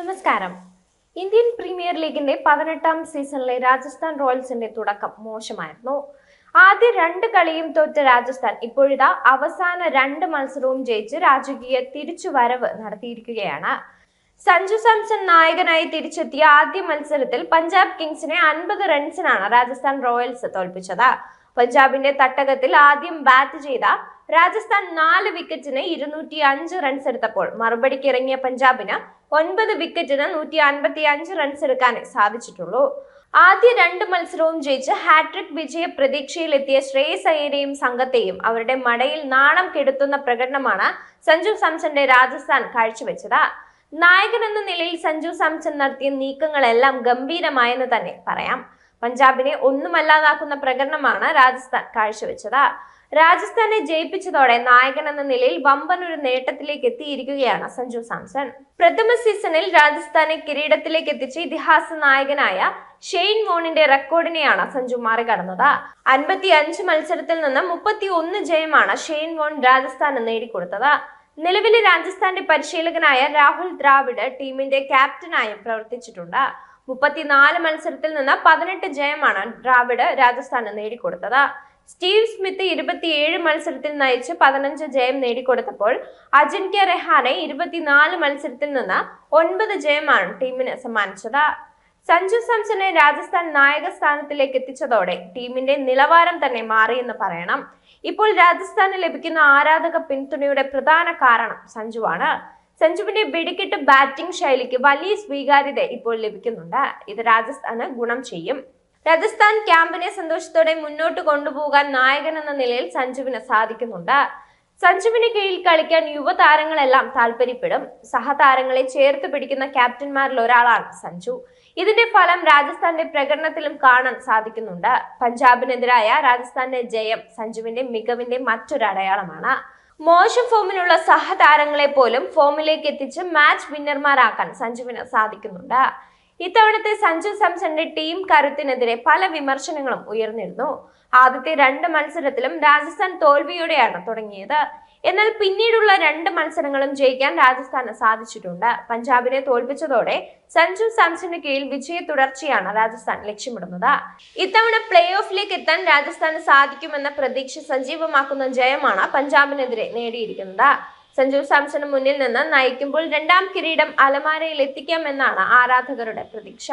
നമസ്കാരം. Indian premier ലീഗിന്റെ 18ാം സീസണിലെ രാജസ്ഥാൻ റോയൽസിന്റെ തുടക്കം മോശമായിരുന്നു. ആദ്യ 2 കളിയും തോറ്റ രാജസ്ഥാൻ ഇപ്പോഴിതാ അവസാന 2 മത്സരവും ജയിച്ച് രാജകീയ തിരിച്ചുവരവ് നടത്തിയിരിക്കുകയാണ്. സഞ്ജു സാംസൺ നായകനായി തിരിച്ചെത്തിയ ആദ്യ മത്സരത്തിൽ പഞ്ചാബ് കിങ്സിനെ 50 റൺസിനാണ് രാജസ്ഥാൻ റോയൽസ് തോൽപ്പിച്ചത്. പഞ്ചാബിന്റെ തട്ടകത്തിൽ ആദ്യം ബാറ്റ് ചെയ്ത രാജസ്ഥാൻ 4 വിക്കറ്റിന് 205 റൺസ് എടുത്തപ്പോൾ മറുപടിക്ക് ഇറങ്ങിയ പഞ്ചാബിന് 9 വിക്കറ്റിന് 155 റൺസ് എടുക്കാനേ സാധിച്ചിട്ടുള്ളൂ. ആദ്യ 2 മത്സരവും ജയിച്ച് ഹാട്രിക് വിജയ പ്രതീക്ഷയിലെത്തിയ ശ്രേയസ് അയ്യരെയും സംഘത്തെയും അവരുടെ മടയിൽ നാണം കെടുത്തുന്ന പ്രകടനമാണ് സഞ്ജു സാംസന്റെ രാജസ്ഥാൻ കാഴ്ചവെച്ചത്. നായകൻ എന്ന നിലയിൽ സഞ്ജു സാംസൺ നടത്തിയ നീക്കങ്ങളെല്ലാം ഗംഭീരമായെന്ന് തന്നെ പറയാം. പഞ്ചാബിനെ ഒന്നുമല്ലാതാക്കുന്ന പ്രകടനമാണ് രാജസ്ഥാൻ കാഴ്ചവെച്ചത്. രാജസ്ഥാനെ ജയിപ്പിച്ചതോടെ നായകൻ എന്ന നിലയിൽ വമ്പൻ ഒരു നേട്ടത്തിലേക്ക് എത്തിയിരിക്കുകയാണ് സഞ്ജു സാംസൺ. പ്രഥമ സീസണിൽ രാജസ്ഥാനെ കിരീടത്തിലേക്ക് എത്തിച്ച ഇതിഹാസ നായകനായ ഷെയ്ൻ വോണിന്റെ റെക്കോർഡിനെയാണ് സഞ്ജു മറികടന്നത്. 55 മത്സരത്തിൽ നിന്ന് 31 ജയമാണ് ഷെയ്ൻ വോൺ രാജസ്ഥാന് നേടിക്കൊടുത്തത്. നിലവിലെ രാജസ്ഥാന്റെ പരിശീലകനായ രാഹുൽ ദ്രാവിഡ് ടീമിന്റെ ക്യാപ്റ്റനായും പ്രവർത്തിച്ചിട്ടുണ്ട്. 34 മത്സരത്തിൽ നിന്ന് 18 ജയമാണ് ദ്രാവിഡ് രാജസ്ഥാന് നേടിക്കൊടുത്തത്. സ്റ്റീവ് സ്മിത്ത് 27 മത്സരത്തിൽ നയിച്ച് 15 ജയം നേടിക്കൊടുത്തപ്പോൾ അജിൻക്യ രഹാനെ 24 മത്സരത്തിൽ നിന്ന് 9 ജയമാണ് ടീമിന് സമ്മാനിച്ചത്. സഞ്ജു സാംസനെ രാജസ്ഥാൻ നായക സ്ഥാനത്തിലേക്ക് എത്തിച്ചതോടെ ടീമിന്റെ നിലവാരം തന്നെ മാറിയെന്ന് പറയണം. ഇപ്പോൾ രാജസ്ഥാന് ലഭിക്കുന്ന ആരാധക പിന്തുണയുടെ പ്രധാന കാരണം സഞ്ജുവാണ്. സഞ്ജുവിന്റെ വെടിക്കെട്ട് ബാറ്റിംഗ് ശൈലിക്ക് വലിയ സ്വീകാര്യത ഇപ്പോൾ ലഭിക്കുന്നുണ്ട്. ഇത് രാജസ്ഥാന് ഗുണം ചെയ്യും. രാജസ്ഥാൻ ക്യാമ്പിനെ സന്തോഷത്തോടെ മുന്നോട്ട് കൊണ്ടുപോകാൻ നായകൻ എന്ന നിലയിൽ സഞ്ജുവിന് സാധിക്കുന്നുണ്ട്. സഞ്ജുവിന് കീഴിൽ കളിക്കാൻ യുവതാരങ്ങളെല്ലാം താല്പര്യപ്പെടും. സഹതാരങ്ങളെ ചേർത്ത് പിടിക്കുന്ന ക്യാപ്റ്റന്മാരിൽ ഒരാളാണ് സഞ്ജു. ഇതിന്റെ ഫലം രാജസ്ഥാന്റെ പ്രകടനത്തിലും കാണാൻ സാധിക്കുന്നുണ്ട്. പഞ്ചാബിനെതിരായ രാജസ്ഥാന്റെ ജയം സഞ്ജുവിന്റെ മികവിന്റെ മറ്റൊരു അടയാളമാണ്. മോശം ഫോമിലുള്ള സഹതാരങ്ങളെ പോലും ഫോമിലേക്ക് എത്തിച്ച് മാച്ച് വിന്നർമാരാക്കാൻ സഞ്ജുവിന് സാധിക്കുന്നുണ്ട്. ഇത്തവണത്തെ സഞ്ജു സാംസന്റെ ടീം കരുത്തിനെതിരെ പല വിമർശനങ്ങളും ഉയർന്നിരുന്നു. ആദ്യത്തെ 2 മത്സരത്തിലും രാജസ്ഥാൻ തോൽവിയോടെയാണ് തുടങ്ങിയത്. എന്നാൽ പിന്നീടുള്ള 2 മത്സരങ്ങളും ജയിക്കാൻ രാജസ്ഥാന് സാധിച്ചിട്ടുണ്ട്. പഞ്ചാബിനെ തോൽപ്പിച്ചതോടെ സഞ്ജു സാംസന്റെ കീഴിൽ വിജയ തുടർച്ചയാണ് രാജസ്ഥാൻ ലക്ഷ്യമിടുന്നത്. ഇത്തവണ പ്ലേ ഓഫിലേക്ക് എത്താൻ രാജസ്ഥാന് സാധിക്കുമെന്ന പ്രതീക്ഷ സജീവമാക്കുന്ന ജയമാണ് പഞ്ചാബിനെതിരെ നേടിയിരിക്കുന്നത്. സഞ്ജു സാംസന് മുന്നിൽ നിന്ന് നയിക്കുമ്പോൾ 2ാം കിരീടം അലമാരയിൽ എത്തിക്കാമെന്നാണ് ആരാധകരുടെ പ്രതീക്ഷ.